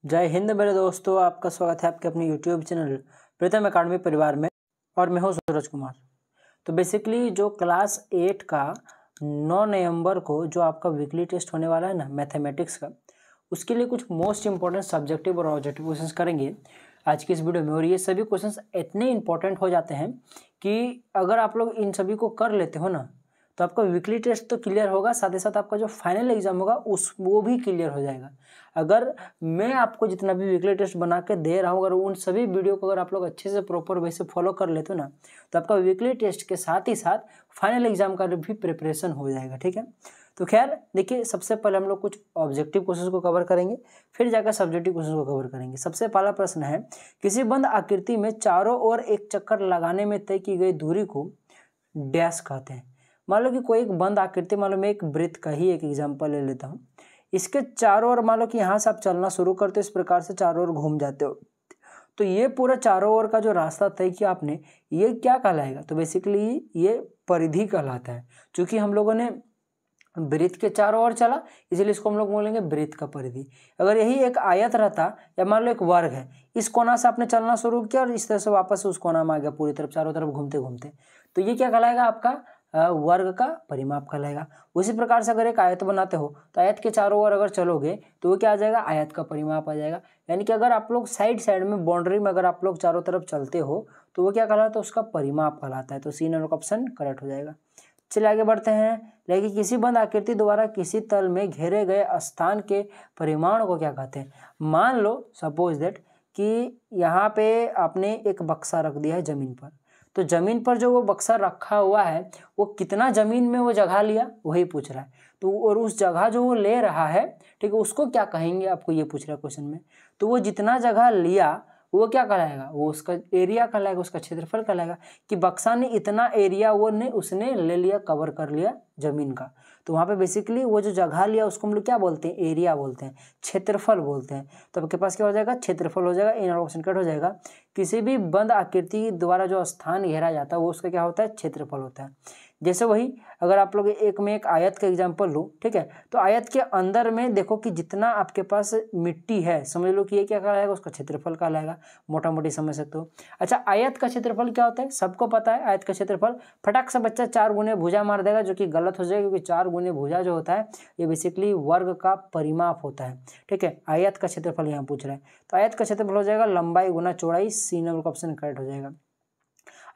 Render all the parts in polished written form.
जय हिंद मेरे दोस्तों, आपका स्वागत है आपके अपने यूट्यूब चैनल प्रीतम एकेडमी परिवार में। और मैं हूं सूरज कुमार। तो बेसिकली जो क्लास 8 का 9 नवंबर को जो आपका वीकली टेस्ट होने वाला है ना मैथमेटिक्स का, उसके लिए कुछ मोस्ट इंपॉर्टेंट सब्जेक्टिव और ऑब्जेक्टिव क्वेश्चंस करेंगे आज की इस वीडियो में। और ये सभी क्वेश्चंस इतने इंपॉर्टेंट हो जाते हैं कि अगर आप लोग इन सभी को कर लेते हो ना तो आपका वीकली टेस्ट तो क्लियर होगा, साथ ही साथ आपका जो फाइनल एग्जाम होगा वो भी क्लियर हो जाएगा। अगर मैं आपको जितना भी वीकली टेस्ट बना के दे रहा हूँ, अगर उन सभी वीडियो को अगर आप लोग अच्छे से प्रॉपर वे से फॉलो कर लेते हो ना तो आपका वीकली टेस्ट के साथ ही साथ फाइनल एग्जाम का भी प्रिपरेशन हो जाएगा। ठीक है, तो खैर देखिए, सबसे पहले हम लोग कुछ ऑब्जेक्टिव क्वेश्चन को कवर करेंगे, फिर जाकर सब्जेक्टिव क्वेश्चन को कवर करेंगे। सबसे पहला प्रश्न है, किसी बंद आकृति में चारों ओर एक चक्कर लगाने में तय की गई दूरी को डैश कहते हैं। मान लो कि कोई एक बंद आकृति, मान लो मैं एक वृत्त का ही एक एग्जांपल ले लेता हूँ। इसके चारों ओर मान लो कि यहाँ से आप चलना शुरू करते हो, इस प्रकार से चारों ओर घूम जाते हो, तो ये पूरा चारों ओर का जो रास्ता तय किया आपने, ये क्या कहलाएगा? तो बेसिकली ये परिधि कहलाता है। क्योंकि हम लोगों ने वृत्त के चारों ओर चला, इसलिए इसको हम लोग बोलेंगे वृत्त का परिधि। अगर यही एक आयत रहता या मान लो एक वर्ग है, इस कोना से आपने चलना शुरू किया और इस तरह से वापस उस कोना में आ गया, पूरी तरफ चारों तरफ घूमते घूमते, तो ये क्या कहलाएगा? आपका वर्ग का परिमाप कहलाएगा। उसी प्रकार से अगर एक आयत बनाते हो तो आयत के चारों ओर अगर चलोगे तो वो क्या आ जाएगा? आयत का परिमाप आ जाएगा। यानी कि अगर आप लोग साइड साइड में बाउंड्री में अगर आप लोग चारों तरफ चलते हो तो वो क्या कहलाता है? उसका परिमाप कहलाता है। तो सी नंबर का ऑप्शन करेक्ट हो जाएगा। चलिए आगे बढ़ते हैं। लेकिन किसी बंद आकृति द्वारा किसी तल में घेरे गए स्थान के परिमाण को क्या कहते हैं? मान लो सपोज दैट कि यहाँ पे आपने एक बक्सा रख दिया है जमीन पर, तो जमीन पर जो वो बक्सा रखा हुआ है वो कितना जमीन में वो जगह लिया, वही पूछ रहा है। तो और उस जगह जो वो ले रहा है, ठीक है, उसको क्या कहेंगे? आपको ये पूछ रहा है क्वेश्चन में। तो वो जितना जगह लिया वो क्या कहलाएगा? वो उसका एरिया कहलाएगा, उसका क्षेत्रफल कहलाएगा। कि बक्सा ने इतना एरिया उसने ले लिया, कवर कर लिया जमीन का। तो वहाँ पे बेसिकली वो जो जगह लिया उसको हम लोग क्या बोलते हैं? एरिया बोलते हैं, क्षेत्रफल बोलते हैं। तो आपके पास क्या हो जाएगा? क्षेत्रफल हो जाएगा। इन ऑप्शन कट हो जाएगा। किसी भी बंद आकृति द्वारा जो स्थान घेरा जाता है वो उसका क्या होता है? क्षेत्रफल होता है। जैसे वही अगर आप लोग एक आयत का एग्जांपल लो, ठीक है, तो आयत के अंदर में देखो कि जितना आपके पास मिट्टी है, समझ लो कि ये क्या कहलाएगा? उसका क्षेत्रफल कहलाएगा, मोटा मोटी समझ सकते हो। अच्छा, आयत का क्षेत्रफल क्या होता है? सबको पता है आयत का क्षेत्रफल। फटाक से बच्चा 4 गुने भुजा मार देगा, जो कि गलत हो जाएगा, क्योंकि 4 गुने भुजा जो होता है ये बेसिकली वर्ग का परिमाप होता है। ठीक है, आयत का क्षेत्रफल यहाँ पूछ रहा है, तो आयत का क्षेत्रफल हो जाएगा लंबाई गुना चौड़ाई। सी नंबर का ऑप्शन करेक्ट हो जाएगा।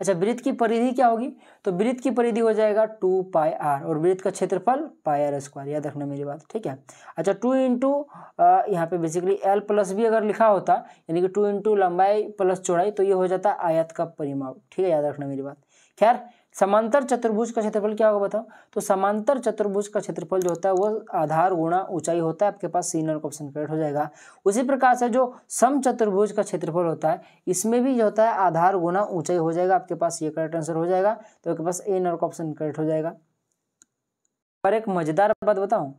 अच्छा, वृत्त की परिधि क्या होगी? तो वृत्त की परिधि हो जाएगा 2πr और वृत्त का क्षेत्रफल πr²। याद रखना मेरी बात, ठीक है। अच्छा, 2 इंटू यहाँ पे बेसिकली l प्लस भी अगर लिखा होता, यानी कि 2 इंटू लंबाई प्लस चौड़ाई, तो ये हो जाता आयत का परिमाप। ठीक है, याद रखना मेरी बात। खैर, समांतर चतुर्भुज का क्षेत्रफल क्या होगा बताओ? तो समांतर चतुर्भुज का क्षेत्रफल जो होता है वो आधार गुणा ऊंचाई होता है। आपके पास सी नंबर का ऑप्शन करेक्ट हो जाएगा। उसी प्रकार से जो समचतुर्भुज का क्षेत्रफल होता है, इसमें भी जो होता है आधार गुणा ऊंचाई हो जाएगा। आपके पास ये करेक्ट आंसर हो जाएगा। तो आपके पास ए नंबर का ऑप्शन करेक्ट हो जाएगा। पर एक मजेदार बात बताऊं,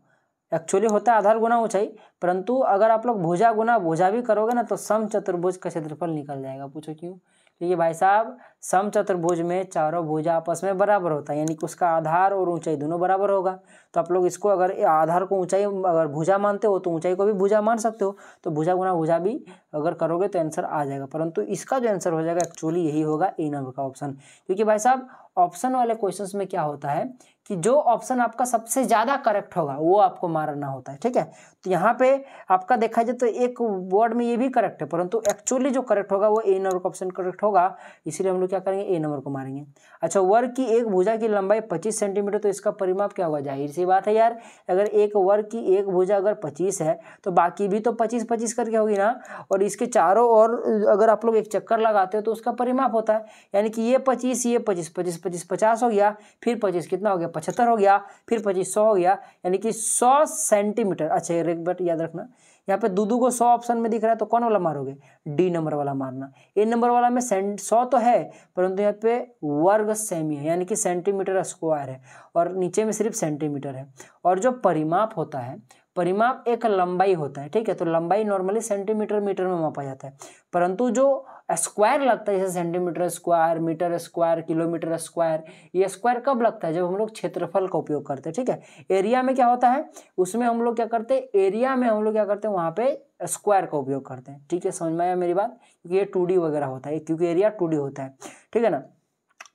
एक्चुअली होता है आधार गुना ऊंचाई, परंतु अगर आप लोग भुजा गुना भुजा भी करोगे ना तो समचतुर्भुज का क्षेत्रफल निकल जाएगा। पूछो क्यों? क्योंकि भाई साहब समचतुर्भुज में चारों भुजा आपस में बराबर होता है, यानी कि उसका आधार और ऊंचाई दोनों बराबर होगा। तो आप लोग इसको अगर आधार को ऊंचाई अगर भुजा मानते हो तो ऊंचाई को भी भुजा मान सकते हो। तो भुजा गुना भुजा भी अगर करोगे तो आंसर आ जाएगा। परंतु इसका जो आंसर हो जाएगा एक्चुअली यही होगा, ए नंबर का ऑप्शन। क्योंकि भाई साहब ऑप्शन वाले क्वेश्चंस में क्या होता है कि जो ऑप्शन आपका सबसे ज्यादा करेक्ट होगा वो आपको मारना होता है। ठीक है, तो यहाँ पे आपका देखा जाए तो एक वर्ड में ये भी करेक्ट है, परंतु एक्चुअली जो करेक्ट होगा वो ए नंबर का ऑप्शन करेक्ट होगा। इसीलिए हम लोग क्या करेंगे? ए नंबर को मारेंगे। अच्छा, वर्ग की एक भुजा की लंबाई 25 सेंटीमीटर, तो इसका परिमाप क्या होगा? जाहिर सी बात है यार, अगर एक वर्ग की एक भुजा अगर 25 है तो बाकी भी तो 25-25 करके होगी ना। और इसके चारों ओर अगर आप लोग एक चक्कर लगाते हो तो उसका परिमाप होता है, यानी कि ये 25 ये 25 25 25 50 हो गया, फिर 25 कितना हो गया? 75 हो गया, फिर 25 100 हो गया, यानी कि 100 सेंटीमीटर। अच्छा, एक बात याद रखना, यहाँ पे दूधू को 100 ऑप्शन में दिख रहा है तो कौन वाला मारोगे? डी नंबर वाला मारना। ए नंबर वाला में 100 तो है, परंतु यहाँ पे वर्ग सेमी है, यानी कि सेंटीमीटर स्क्वायर है, और नीचे में सिर्फ सेंटीमीटर है। और जो परिमाप होता है, परिमाप एक लंबाई होता है। ठीक है, तो लंबाई नॉर्मली सेंटीमीटर मीटर में मापा जाता है, परंतु जो स्क्वायर लगता है, जैसे centimetre square, metre square, kilometre square. ये स्क्वायर कब लगता है? जब हम लोग क्षेत्रफल का उपयोग करते हैं, ठीक है। एरिया में क्या होता है, उसमें हम लोग क्या करते हैं, एरिया में हम लोग क्या करते हैं, वहाँ पे स्क्वायर का उपयोग करते हैं, ठीक है। समझ में आया मेरी बात? क्योंकि ये 2D वगैरह होता है, क्योंकि एरिया 2D होता है, ठीक है ना।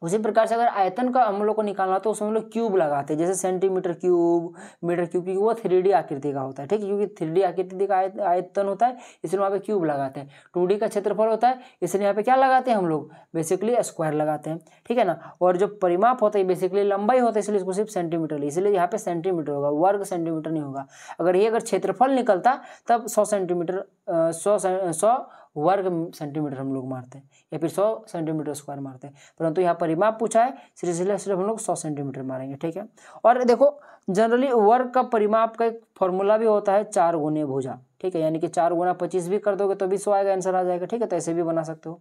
उसी प्रकार से अगर आयतन का हम लोग को निकालना तो उसमें हम लोग क्यूब लगाते हैं, जैसे सेंटीमीटर क्यूब, मीटर क्यूब, क्योंकि वो 3D आकृति का होता है, ठीक है। क्योंकि 3D आकृति का आयतन होता है, इसलिए वहाँ पे क्यूब लगाते हैं। 2D का क्षेत्रफल होता है, इसलिए यहाँ पे क्या लगाते हैं हम लोग, बेसिकली स्क्वायर लगाते हैं, ठीक है ना। और जो परिमाप होता है बेसिकली लंबाई होता है, इसलिए इसको सिर्फ सेंटीमीटर, इसलिए यहाँ पे सेंटीमीटर होगा, वर्ग सेंटीमीटर नहीं होगा। अगर ये अगर क्षेत्रफल निकलता तब 100 सेंटीमीटर 100 वर्ग सेंटीमीटर हम लोग मारते हैं, या फिर 100 सेंटीमीटर स्क्वायर मारते हैं, परंतु यहाँ परिमाप पूछा है, सिर्फ हम लोग 100 सेंटीमीटर मारेंगे, ठीक है। और देखो जनरली वर्ग का परिमाप का एक फॉर्मूला भी होता है 4 गुने भुजा, ठीक है। यानी कि 4 गुना 25 भी कर दोगे तो भी 100 आएगा, आंसर आ जाएगा, ठीक है। तो ऐसे भी बना सकते हो।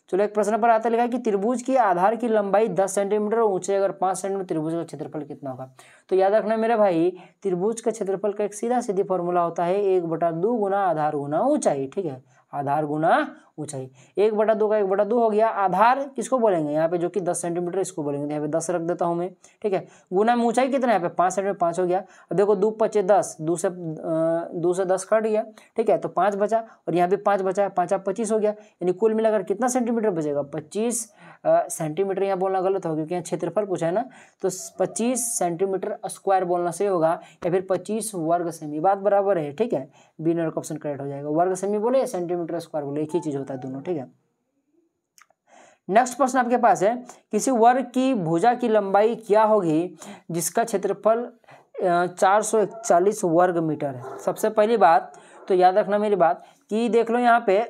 चलो एक प्रश्न पर आता लिखा है कि त्रिभुज की आधार की लंबाई 10 सेंटीमीटर और ऊंचाई अगर 5 सेंटीमीटर, त्रिभुज का क्षेत्रफल कितना होगा? तो याद रखना मेरे भाई, त्रिभुज का क्षेत्रफल का एक सीधी फॉर्मूला होता है 1/2 गुना आधार गुना ऊंचाई, ठीक है। आधार गुना ऊंचाई, 1/2 का 1/2 हो गया। आधार किसको बोलेंगे यहाँ पे, जो कि 10 सेंटीमीटर, इसको बोलेंगे, तो यहाँ पे 10 रख देता हूँ मैं, ठीक है। गुना में ऊंचाई कितना है यहाँ पे 5 सेंटीमीटर, 5 हो गया। अब देखो 2 × 5 = 10, 2 से 10 कट गया, ठीक है। तो 5 बचा, और यहाँ पे 5 बचा है, 5 × 25 हो गया, यानी कुल मिलाकर कितना सेंटीमीटर बचेगा? 25 सेंटीमीटर। यहाँ बोलना गलत होगा क्योंकि यहाँ क्षेत्रफल पूछा है ना, तो 25 सेंटीमीटर स्क्वायर बोलना सही होगा, या फिर 25 वर्ग सेमी, बात बराबर है, ठीक है। बी नंबर का ऑप्शन करेक्ट हो जाएगा। वर्ग सेमी बोले या सेंटीमीटर स्क्वायर बोले, एक ही चीज होता है दोनों, ठीक है। नेक्स्ट प्रश्न आपके पास है, किसी वर्ग की भुजा की लंबाई क्या होगी जिसका क्षेत्रफल 441 वर्ग मीटर है? सबसे पहली बात तो याद रखना मेरी बात कि देख लो यहाँ पे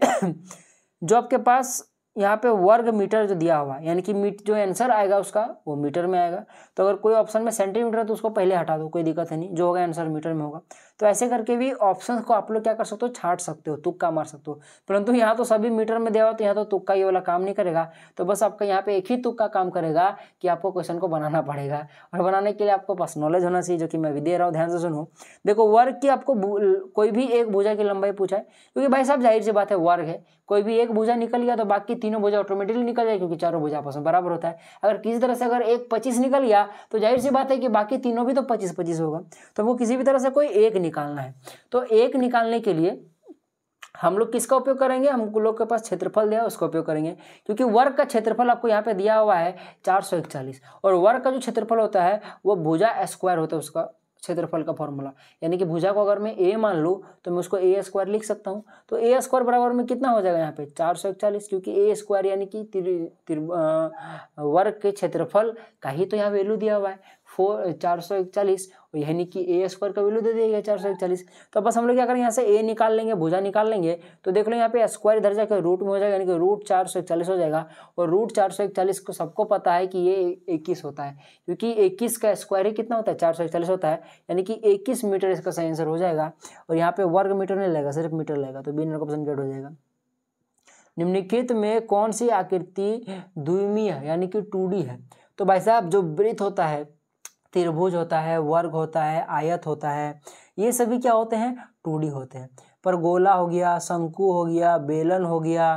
जो आपके पास यहाँ पे वर्ग मीटर जो दिया हुआ है, यानी कि जो आंसर आएगा उसका वो मीटर में आएगा। तो अगर कोई ऑप्शन में सेंटीमीटर है तो उसको पहले हटा दो, कोई दिक्कत है नहीं, जो होगा आंसर मीटर में होगा। तो ऐसे करके भी ऑप्शन को आप लोग क्या कर सकते हो, छाट सकते हो, तुक्का मार सकते हो। परंतु यहाँ तो सभी मीटर में दिया हुआ, तो यहाँ तो तुक्का ये वाला काम नहीं करेगा। तो बस आपका यहाँ पे एक ही तुक्का काम करेगा कि आपको क्वेश्चन को बनाना पड़ेगा, और बनाने के लिए आपको पास नॉलेज होना चाहिए, जो कि मैं भी दे रहा हूँ, ध्यान से सुनो। देखो वर्ग की आपको कोई भी एक भुजा की लंबाई पूछा है, क्योंकि भाई साहब जाहिर सी बात है वर्ग है, कोई भी एक भुजा निकल गया तो बाकी तीनों भुजा ऑटोमेटिकली निकल जाए, क्योंकि चारों भुजा आपस में बराबर होता है। अगर किसी तरह से अगर एक 25 निकल गया तो जाहिर सी बात है कि बाकी तीनों भी तो 25-25 होगा। तो हमको किसी भी तरह से कोई एक निकालना है, तो एक निकालने के लिए हम लोग किसका उपयोग करेंगे, हम लोग के पास क्षेत्रफल दिया है उसका उपयोग करेंगे, क्योंकि वर्ग का क्षेत्रफल आपको यहाँ पे दिया हुआ है 441, और वर्ग का जो क्षेत्रफल होता है वो भुजा स्क्वायर होता है उसका क्षेत्रफल का फॉर्मूला। यानी कि भुजा को अगर मैं ए मान लूँ तो मैं उसको ए स्क्वायर लिख सकता हूँ। तो ए स्क्वायर बराबर में कितना हो जाएगा यहाँ पे 441, क्योंकि ए स्क्वायर यानी कि वर्ग के क्षेत्रफल का ही तो यहाँ वैल्यू दिया हुआ है 441, यानी कि ए स्क्वायर का वैल्यू दे दिया गया 441। तो बस हम लोग क्या करेंगे, यहाँ से ए निकाल लेंगे, भुजा निकाल लेंगे, तो देख लो यहाँ पे स्क्वायर इधर जाकर रूट में हो जाएगा, यानी कि रूट 441 हो जाएगा। और रूट 441 को सबको पता है कि ये 21 होता है, क्योंकि 21 का स्क्वायर ही कितना होता है 441 होता है, यानी कि 21 मीटर इसका सही आंसर हो जाएगा। और यहाँ पे वर्ग मीटर नहीं लगेगा, सिर्फ मीटर लगेगा, तो बी नंबर का ऑप्शन करेक्ट हो जाएगा। निम्नलिखित में कौन सी आकृति द्विमीय है, यानी कि 2D है? तो भाई साहब जो वृत्त होता है, त्रिभुज होता है, वर्ग होता है, आयत होता है, ये सभी क्या होते हैं 2D होते हैं। पर गोला हो गया, शंकु हो गया, बेलन हो गया,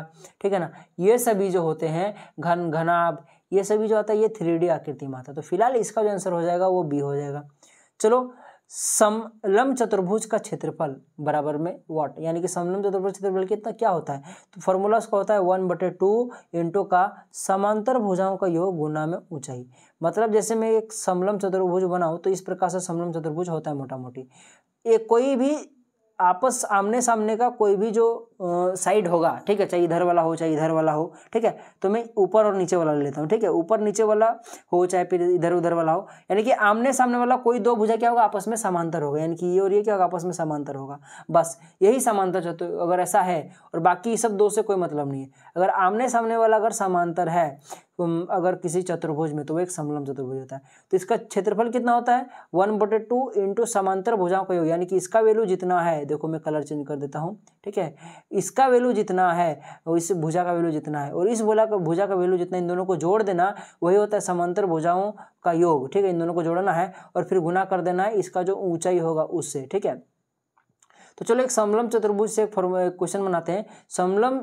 ठीक है ना, ये सभी जो होते हैं घनाभ, ये सभी जो आता है ये 3D आकृति में आता है। तो फिलहाल इसका जो आंसर हो जाएगा वो बी हो जाएगा। चलो समलंब चतुर्भुज का क्षेत्रफल बराबर में व्हाट, यानी कि समलंब चतुर्भुज क्षेत्रफल कितना क्या होता है, तो फॉर्मूला उसका होता है 1/2 इंटू का समांतर भुजाओं का योग गुना में ऊंचाई। मतलब जैसे मैं एक समलंब चतुर्भुज बनाऊं तो इस प्रकार से समलंब चतुर्भुज होता है मोटा मोटी। एक कोई भी आपस आमने सामने का कोई भी जो साइड होगा, ठीक है, चाहे इधर वाला हो चाहे इधर वाला हो, ठीक है, तो मैं ऊपर और नीचे वाला ले लेता हूँ, ठीक है, ऊपर नीचे वाला हो चाहे फिर इधर उधर वाला हो, यानी कि आमने सामने वाला कोई दो भुजा क्या होगा आपस में समांतर होगा, यानी कि ये और ये क्या होगा आपस में समांतर होगा। बस यही समांतर चतुर्भुज अगर ऐसा है, और बाकी सब दो से कोई मतलब नहीं है। अगर आमने सामने वाला अगर समांतर है अगर किसी चतुर्भुज में, तो वो एक समलंब चतुर्भुज होता है। तो इसका क्षेत्रफल कितना होता है 1/2 इंटू समांतर भुजाओं का योग, यानी कि इसका वैल्यू जितना है, देखो मैं कलर चेंज कर देता हूँ, ठीक है, इसका वैल्यू जितना है और इस भुजा का वैल्यू जितना है और इस भुजा का वैल्यू जितना, इन दोनों को जोड़ देना वही होता है समांतर भुजाओं का योग, ठीक है, इन दोनों को जोड़ना है और फिर गुना कर देना है इसका जो ऊंचाई होगा उससे, ठीक है। तो चलो एक समलम चतुर्भुज से एक क्वेश्चन बनाते हैं। समलम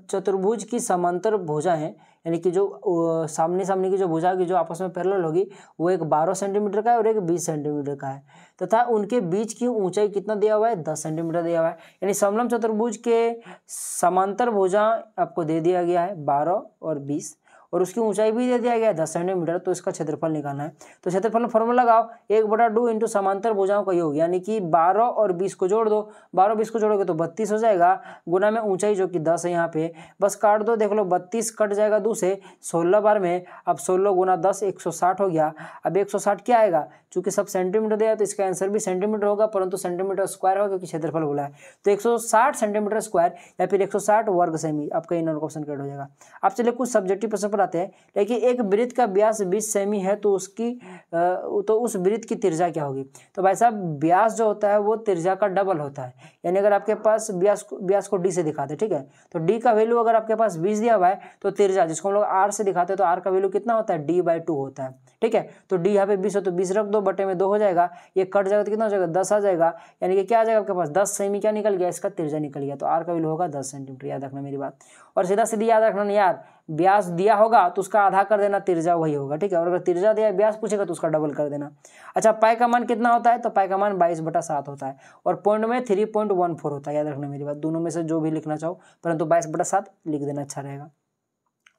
चतुर्भुज की समांतर भुजाएं हैं, यानी कि जो सामने सामने की जो भुजा की जो आपस में पैरेलल होगी वो एक 12 सेंटीमीटर का है और एक 20 सेंटीमीटर का है, तथा उनके बीच की ऊंचाई कितना दिया हुआ है, 10 सेंटीमीटर दिया हुआ है। यानी समलम चतुर्भुज के समांतर भुजा आपको दे दिया गया है 12 और 20, और उसकी ऊंचाई भी दे दिया गया है 10 सेंटीमीटर। तो इसका क्षेत्रफल निकालना है। तो क्षेत्रफल में फॉर्मूला लगाओ, 1/2 इंटू समांतर भुजाओं का योग, यानी कि 12 और 20 को जोड़ दो, 12-20 को जोड़ोगे तो 32 हो जाएगा, गुना में ऊंचाई जो कि 10 है यहाँ पे, बस काट दो, देख लो 32 कट जाएगा 2 से, 16 बार में, अब 16 गुना 10 160 हो गया। अब 160 क्या आएगा, चूंकि सब सेंटीमीटर दिया है तो इसका आंसर भी सेंटीमीटर होगा, परंतु सेंटीमीटर स्क्वायर होगा क्योंकि क्षेत्रफल बोला है। तो 160 सेंटीमीटर स्क्वायर या फिर 160 वर्ग सेमी आपका इन ऑप्शन कट हो जाएगा। अब चलिए कुछ सब्जेक्टिव प्रश्न पर आते हैं। देखिए एक वृत्त का व्यास 20 सेमी है तो उस वृत्त की त्रिज्या क्या होगी। तो भाई साहब व्यास जो होता है वो त्रिज्या का डबल होता है, यानी अगर आपके पास व्यास को डी से दिखाते हैं, ठीक है, तो डी का वैल्यू अगर आपके पास 20 दिया हुआ है तो त्रिज्या जिसको हम लोग आर से दिखाते हैं तो आर का वैल्यू कितना होता है, d/2 होता है, ठीक है। तो डी यहाँ पे 20 हो तो 20 रख दो, बटे में 2 हो जाएगा, ये कट जाएगा तो कितना हो जाएगा, 10 आ जाएगा, यानी कि क्या आ जाएगा आपके पास 10 सेमी क्या निकल गया, इसका त्रिज्या निकल गया। तो आर का वैल्यू होगा 10 सेंटीमीटर, याद रखना मेरी बात। और सीधा सीधी याद रखना नहीं यार, व्यास दिया होगा तो उसका आधा कर देना, त्रिज्या वही होगा, ठीक है। और अगर त्रिज्या दिया व्यास पूछेगा तो उसका डबल कर देना। अच्छा पाई का मान कितना होता है, तो पाई का मान 22/7 होता है, और पॉइंट में 3.14 होता है, याद रखना मेरी बात। दोनों में से जो भी लिखना चाहो, परंतु 22/7 लिख देना, अच्छा रहेगा।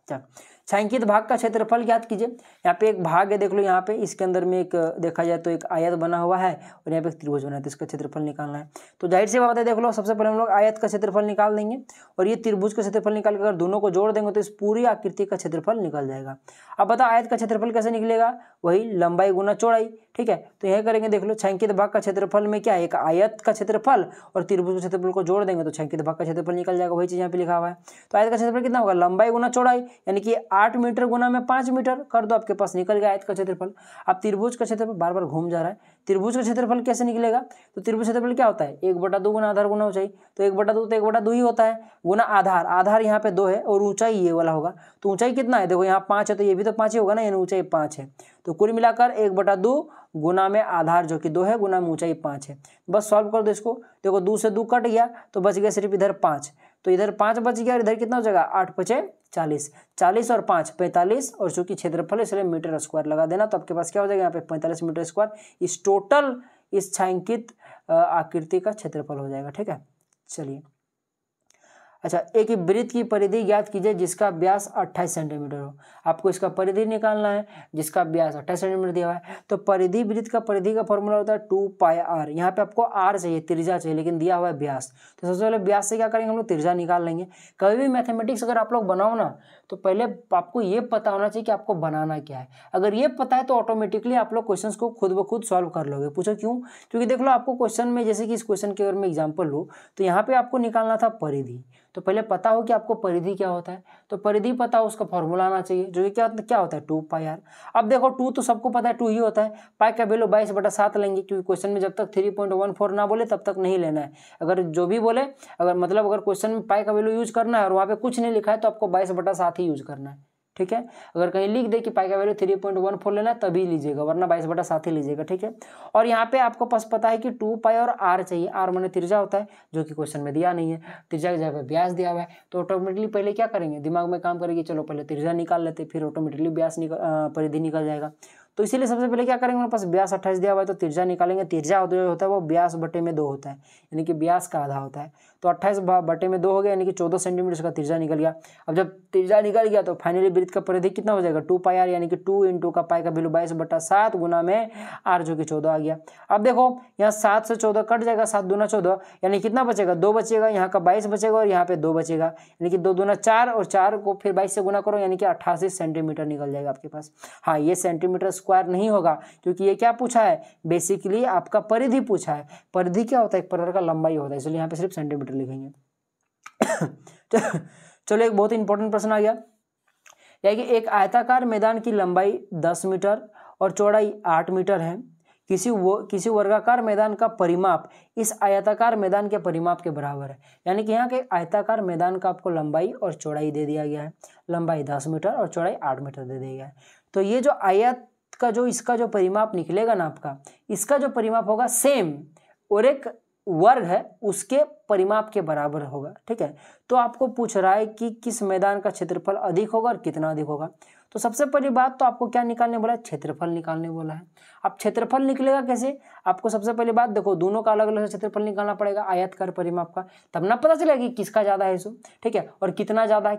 चल छायांकित भाग का क्षेत्रफल ज्ञात कीजिए। यहाँ पे एक भाग है, देख लो यहाँ पे, इसके अंदर में एक देखा जाए तो एक आयत बना हुआ है और यहाँ पे एक त्रिभुज बना है, तो इसका क्षेत्रफल निकालना है। तो जाहिर सी बात है, देख लो सबसे पहले हम लोग आयत का क्षेत्रफल निकाल देंगे और ये त्रिभुज का क्षेत्रफल निकाल कर अगर दोनों को जोड़ देंगे तो इस पूरी आकृति का क्षेत्रफल निकल जाएगा। अब बता आयत का क्षेत्रफल कैसे निकलेगा, वही लंबाई गुना चौड़ाई, ठीक है। तो यह करेंगे, देख लो छायांकित भाग का क्षेत्रफल में क्या है, एक आयत का क्षेत्रफल और त्रिभुज का क्षेत्रफल को जोड़ देंगे तो छायांकित भाग का क्षेत्रफल निकल जाएगा, वही चीज यहाँ पे लिखा हुआ है। तो आयत का क्षेत्रफल कितना होगा, लंबाई गुना चौड़ाई, यानी कि 8 मीटर गुना में 5 मीटर कर दो, आपके पास निकल गया आयत का क्षेत्रफल। अब त्रिभुज का क्षेत्रफल बार बार घूम जा रहा है, त्रिभुज का क्षेत्रफल कैसे निकलेगा, तो त्रिभुज क्षेत्रफल क्या होता है, 1/2 गुना आधार गुना ऊंचाई, तो 1/2 तो 1/2 ही होता है, गुना आधार, आधार यहाँ पे 2 है और ऊंचाई ये वाला होगा। तो ऊंचाई कितना है, देखो यहाँ 5 है तो ये भी तो 5 ही होगा ना, यानी ऊंचाई 5 है। तो कुल मिलाकर 1/2 गुना में आधार जो कि 2 है गुना में ऊंचाई 5 है। बस सॉल्व कर दो इसको, देखो 2 से 2 कट गया तो बच गया सिर्फ इधर 5, तो इधर 5 बच गया और इधर कितना हो जाएगा, 8×5 = 40, 40 और 5 = 45, और चूंकि क्षेत्रफल इसलिए मीटर स्क्वायर लगा देना, तो आपके पास क्या हो जाएगा यहाँ पे 45 मीटर स्क्वायर, इस टोटल इस छायांकित आकृति का क्षेत्रफल हो जाएगा, ठीक है। चलिए अच्छा, एक वृत्त की परिधि ज्ञात कीजिए जिसका व्यास 28 सेंटीमीटर हो। आपको इसका परिधि निकालना है जिसका व्यास 28 सेंटीमीटर दिया हुआ है। तो परिधि वृत्त का परिधि का फॉर्मूला होता है 2πr। यहाँ पे आपको r चाहिए, त्रिज्या चाहिए, लेकिन दिया हुआ है व्यास। तो सबसे पहले व्यास से क्या करेंगे हम लोग, त्रिज्या निकाल लेंगे। कभी भी मैथमेटिक्स अगर आप लोग बनाओ ना तो पहले आपको ये पता होना चाहिए कि आपको बनाना क्या है। अगर ये पता है तो ऑटोमेटिकली आप लोग क्वेश्चन को खुद ब खुद सॉल्व कर लोगे। पूछो क्यों, क्योंकि देख लो आपको क्वेश्चन में, जैसे कि इस क्वेश्चन के अगर मैं एग्जाम्पल लूँ तो यहाँ पे आपको निकालना था परिधि, तो पहले पता हो कि आपको परिधि क्या होता है, तो परिधि पता हो उसका फॉर्मूला आना चाहिए जो कि क्या होता है 2πr। अब देखो 2 तो सबको पता है 2 ही होता है, पाई का वैल्यू 22/7 लेंगे, क्योंकि क्वेश्चन में जब तक 3.14 ना बोले तब तक नहीं लेना है। अगर जो भी बोले, अगर क्वेश्चन में पाई का वैल्यू यूज करना है और वहाँ पे कुछ नहीं लिखा है तो आपको 22/7 ही यूज करना है, ठीक है। अगर कहीं लिख दे कि पाई का वैल्यू 3.14 लेना है तभी लीजिएगा, वरना 22/7 ही लीजिएगा, ठीक है। और यहाँ पे आपको पास पता है कि 2π और r चाहिए, r माने त्रिज्या होता है जो कि क्वेश्चन में दिया नहीं है, त्रिज्या की जगह व्यास दिया हुआ है। तो ऑटोमेटिकली पहले क्या करेंगे, दिमाग में काम करेंगे, चलो पहले त्रिज्या निकाल लेते, फिर ऑटोमेटिकली व्यास परिधि निकल जाएगा। तो इसीलिए सबसे पहले क्या करेंगे, हमारे पास व्यास 28 दिया हुआ है तो त्रिज्या निकालेंगे। त्रिज्या जो होता है वो व्यास बटे में 2 होता है, यानी कि व्यास का आधा होता है। तो 28 बटे में 2 हो गया, यानी कि 14 सेंटीमीटर का त्रिज्या निकल गया। अब जब त्रिज्या निकल गया तो फाइनली वृत्त का परिधि कितना हो जाएगा 2πr, यानी कि 2 × का पाई का वैल्यू 22/7 गुना में r जो कि 14 आ गया। अब देखो यहाँ 7 से 14 कट जाएगा, 7 दूना 14, यानी कितना बचेगा 2 बचेगा, यहाँ का 22 बचेगा और यहाँ पे 2 बचेगा, यानी कि 2 दूना 4 और 4 को फिर 22 से गुना करो, यानी कि 88 सेंटीमीटर निकल जाएगा आपके पास। हाँ, ये सेंटीमीटर स्क्वायर नहीं होगा क्योंकि ये क्या पूछा है, बेसिकली आपका परिधि पूछा है। परिधि क्या होता है, एक प्रकार का लंबाई होता है, इसलिए यहाँ पे सिर्फ सेंटीमीटर लिखेंगे। चलो एक बहुत इंपॉर्टेंट प्रश्न आ गया, यह कि एक आयताकार मैदान की लंबाई 10 मीटर और चौड़ाई 8 मीटर है। किसी वर्गाकार मैदान का परिमाप इस आयताकार मैदान के परिमाप के बराबर है। यानी कि यहाँ के आयताकार मैदान का आपको लंबाई और चौड़ाई दे दिया गया है, लंबाई 10 मीटर और चौड़ाई 8 मीटर दे दिया गया है। तो ये जो आयत का इसका जो परिमाप निकलेगा ना आपका, इसका जो परिमाप होगा सेम और एक वर्ग है उसके परिमाप के बराबर होगा। ठीक है, तो आपको पूछ रहा है कि किस मैदान का क्षेत्रफल अधिक होगा और कितना अधिक होगा। तो सबसे पहली बात तो आपको क्या निकालने बोला है, क्षेत्रफल निकालने बोला है। अब क्षेत्रफल निकलेगा कैसे, आपको सबसे पहली बात देखो दोनों का अलग अलग क्षेत्रफल निकालना पड़ेगा आयताकार परिमाप का, तब ना पता चलेगा कि किसका ज्यादा है सो। ठीक है, और कितना ज्यादा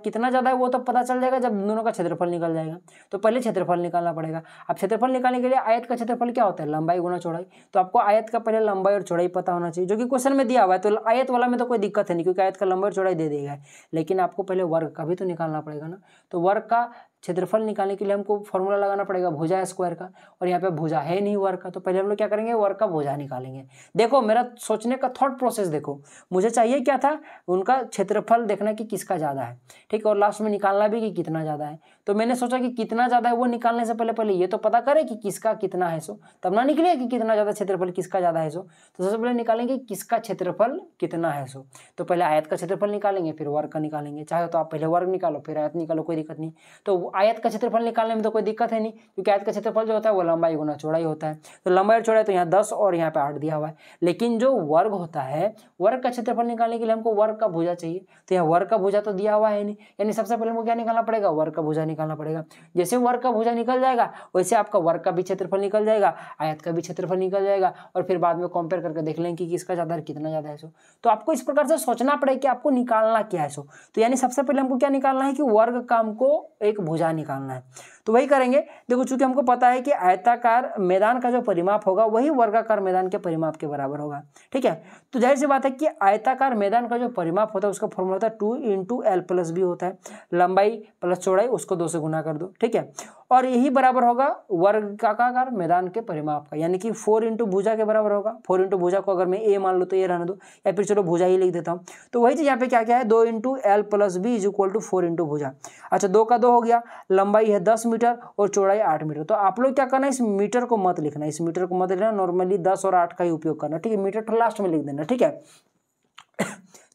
है वो तो पता चल जाएगा जब दोनों का क्षेत्रफल निकल जाएगा। तो पहले क्षेत्रफल निकालना पड़ेगा। अब क्षेत्रफल निकालने के लिए आयत का क्षेत्रफल क्या होता है, लंबाई गुना चौड़ाई। तो आपको आयत का पहले लंबाई और चौड़ाई पता होना चाहिए, जो कि क्वेश्चन में दिया हुआ है। तो आयत वाला में तो कोई दिक्कत है नहीं, क्योंकि आयत का लंबाई और चौड़ाई दे देगा, लेकिन आपको पहले वर्ग का भी तो निकालना पड़ेगा ना। तो वर्ग का क्षेत्रफल निकालने के लिए हमको फॉर्मूला लगाना पड़ेगा भुजा स्क्वायर का, और यहाँ पे भुजा है नहीं वर्ग का, तो पहले हम लोग क्या करेंगे, वर्ग का भुजा निकालेंगे। देखो मेरा सोचने का थॉट प्रोसेस देखो, मुझे चाहिए क्या था, उनका क्षेत्रफल देखना कि किसका ज़्यादा है। ठीक है, और लास्ट में निकालना भी कि कितना ज़्यादा है। तो मैंने सोचा कि कितना ज़्यादा है वो निकालने से पहले ये तो पता करें कि किसका कितना है सो, तब ना निकले कि कितना ज़्यादा क्षेत्रफल किसका ज़्यादा है सो। तो सबसे पहले निकालेंगे किसका क्षेत्रफल कितना है सो। तो पहले आयत का क्षेत्रफल निकालेंगे, फिर वर्ग का निकालेंगे। चाहे तो आप पहले वर्ग निकालो फिर आयत निकालो, कोई दिक्कत नहीं। तो आयत का क्षेत्रफल निकालने में तो कोई दिक्कत है नहीं, क्योंकि आयत का क्षेत्रफल जो होता है वो लंबाई गुना चौड़ाई होता है। तो लंबाई और चौड़ाई तो यहाँ 10 और यहाँ पे 8 दिया हुआ है। लेकिन जो वर्ग होता है, वर्ग का क्षेत्रफल निकालने के लिए हमको वर्ग का भुजा चाहिए। तो यहाँ वर्ग का भुजा तो दिया हुआ है नहीं, यानी सबसे पहले हमको क्या निकालना पड़ेगा, वर्ग का भुजा निकालना पड़ेगा। जैसे वर्ग का भुजा निकल जाएगा वैसे आपका वर्ग का भी क्षेत्रफल निकल जाएगा, आयत का भी क्षेत्रफल निकल जाएगा, और फिर बाद में कंपेयर करके देख लेंगे कि किसका ज्यादा है कितना ज्यादा है सो। तो आपको इस प्रकार से सोचना पड़ेगा कि आपको निकालना क्या है सो। तो यानी सबसे पहले हमको क्या निकालना है कि वर्ग का हमको एक भुजा निकालना है। तो वही करेंगे। देखो चूंकि हमको पता है कि आयताकार मैदान का जो परिमाप होगा वही वर्गाकार मैदान के परिमाप के बराबर होगा। ठीक है, तो जाहिर सी बात है कि आयताकार मैदान का जो परिमाप होता है उसका फॉर्मूला होता है 2 × L+B होता है, लंबाई प्लस चौड़ाई उसको 2 से गुना कर दो। ठीक है, और यही बराबर होगा वर्गाकार मैदान के परिमाप का, यानी कि 4 × भुजा के बराबर होगा। 4 × भुजा को अगर मैं A मान लो तो ये रहने दो, या फिर चलो भुजा ही लिख देता हूँ। तो वही चीज यहाँ पे क्या क्या है, 2 × L+B = 4 × भुजा। अच्छा 2 का 2 हो गया, लंबाई है 10 मीटर और चौड़ाई 8 मीटर। तो आप लोग क्या करना है, इस मीटर को मत लिखना, इस मीटर को मत लिखना, नॉर्मली 10 और 8 का ही उपयोग करना। ठीक है, मीटर तो लास्ट में लिख देना। ठीक है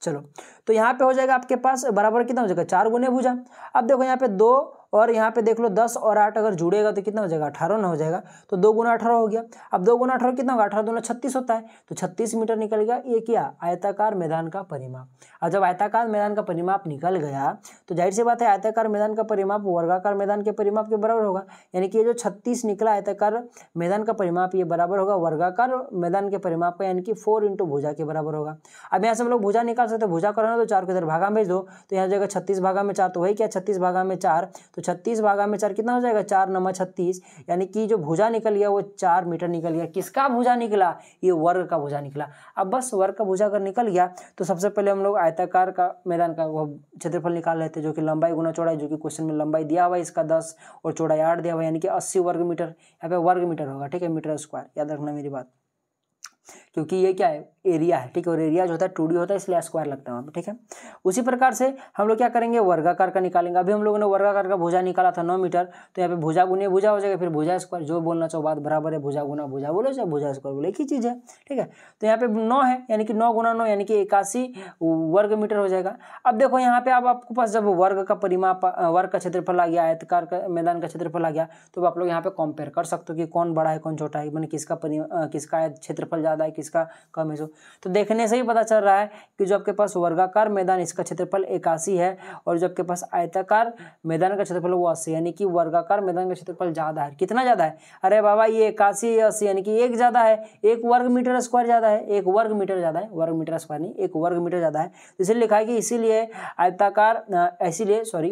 चलो, तो यहाँ पे हो जाएगा आपके पास बराबर कितना हो जाएगा, 4 गुने भुजा। अब देखो यहाँ पे 2 और यहाँ पे देख लो 10 और 8 अगर जुड़ेगा तो कितना हो जाएगा, 18 ना हो जाएगा। तो 2 × 18 हो गया। अब 2 × 18 कितना होगा, 18 दूना 36 होता है। तो 36 मीटर निकल गया। ये क्या, आयताकार मैदान का परिमाप। और जब आयताकार मैदान का परिमाप निकल गया तो जाहिर सी बात है आयताकार मैदान का परिमाप वर्गाकार मैदान के परिमाप के बराबर होगा। यानी कि ये जो 36 निकला आयताकार मैदान का परिमाप ये बराबर होगा वर्गाकार मैदान के परिमाप का, यानी कि 4 × भुजा के बराबर होगा। अब यहाँ से हम लोग भुजा निकाल सकते हैं, भुजा करना तो 4 को इधर भागा में भेज दो, तो यहाँ जाएगा 36 भागा में 4। तो वही क्या, 36 भागा में 4, तो 36 भागा में 4 कितना हो जाएगा, 4 × 9 = 36। यानी कि जो भुजा निकल गया वो 4 मीटर निकल गया। किसका भुजा निकला, ये वर्ग का भुजा निकला। अब बस वर्ग का भुजा अगर निकल गया तो सबसे पहले हम लोग आयताकार का मैदान का वो क्षेत्रफल निकाल लेते हैं, जो कि लंबाई गुना चौड़ाई, जो कि क्वेश्चन में लंबाई दिया हुआ है इसका 10 और चौड़ाई 8 दिया हुआ है, यानी कि 80 वर्ग मीटर। यहाँ पे वर्ग मीटर होगा। ठीक है, मीटर स्क्वायर, याद रखना मेरी बात, क्योंकि ये क्या है, एरिया है। ठीक है, और एरिया जो होता है 2D होता है इसलिए स्क्वायर लगता है वहाँ पे। ठीक है, उसी प्रकार से हम लोग क्या करेंगे, वर्गाकार का निकालेंगे। अभी हम लोगों ने वर्गाकार का भुजा निकाला था 9 मीटर, तो यहाँ पे भुजा गुने भुजा हो जाएगा, फिर भुजा स्क्वायर, जो बोलना चाहो बात बराबर है, भुजा गुना भुजा बोलो चाहे भुजा स्क्वायर बोलो, एक ही चीज़ है। ठीक है, तो यहाँ पे 9 है, यानी कि 9 × 9 यानी कि 81 वर्ग मीटर हो जाएगा। अब देखो यहाँ पे अब आपके पास जब वर्ग का परिमाप, वर्ग का क्षेत्रफल आ गया, आयताकार का मैदान का क्षेत्रफल आ गया, तो आप लोग यहाँ पे कंपेयर कर सकते हो कि कौन बड़ा है कौन छोटा है, मैंने किसका क्षेत्रफल ज़्यादा है किसका कम है। तो देखने से ही पता चल रहा है कि जो आपके पास वर्गाकार मैदान इसका क्षेत्रफल 81 है, और जो आपके पास आयताकार मैदान का क्षेत्रफल वो 80, यानी कि वर्गाकार मैदान का क्षेत्रफल ज्यादा है। कितना ज्यादा है, अरे बाबा ये 81 80 यानी कि एक ज्यादा है, 1 वर्ग मीटर स्क्वायर ज्यादा है, 1 वर्ग मीटर ज्यादा है, वर्ग मीटर स्क्वायर नहीं 1 वर्ग मीटर ज्यादा है। इसलिए लिखा है कि इसीलिए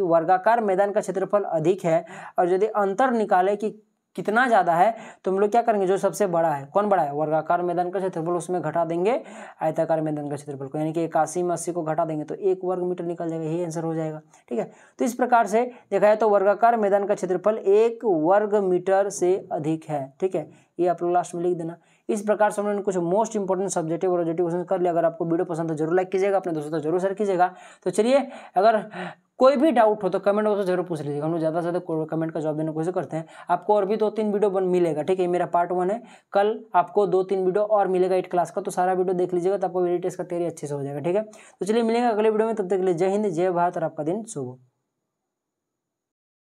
वर्गाकार मैदान का क्षेत्रफल अधिक है। और यदि अंतर निकाले कि कितना ज्यादा है तो हम लोग क्या करेंगे, जो सबसे बड़ा है, कौन बड़ा है, वर्गाकार मैदान का क्षेत्रफल, उसमें घटा देंगे आयताकार मैदान का क्षेत्रफल को, यानी कि 81 में 80 को घटा देंगे तो 1 वर्ग मीटर निकल जाएगा, यही आंसर हो जाएगा। ठीक है, तो इस प्रकार से देखा जाए तो वर्गाकार मैदान का क्षेत्रफल 1 वर्ग मीटर से अधिक है। ठीक है, ये आप लोग लास्ट में लिख देना। इस प्रकार से हमने कुछ मोस्ट इंपोर्टेंट सब्जेक्टिव और ऑब्जेक्टिव क्वेश्चन कर लिया। अगर आपको वीडियो पसंद तो जरूर लाइक कीजिएगा, अपने दोस्तों तो जरूर शेयर कीजिएगा। तो चलिए, अगर कोई भी डाउट हो तो कमेंट बॉक्स में जरूर पूछ लीजिएगा, हम लोग ज़्यादा से ज़्यादा कमेंट का जवाब देने की कोशिश करते हैं। आपको और भी 2-3 वीडियो मिलेगा। ठीक है, मेरा पार्ट 1 है, कल आपको 2-3 वीडियो और मिलेगा 8 क्लास का, तो सारा वीडियो देख लीजिएगा तो आपको टेस्ट का तैयारी अच्छे से हो जाएगा। ठीक है, तो चलिए मिलेंगे अगले वीडियो में, तब तक के लिए जय हिंद, जय भारत और आपका दिन शुभ हो।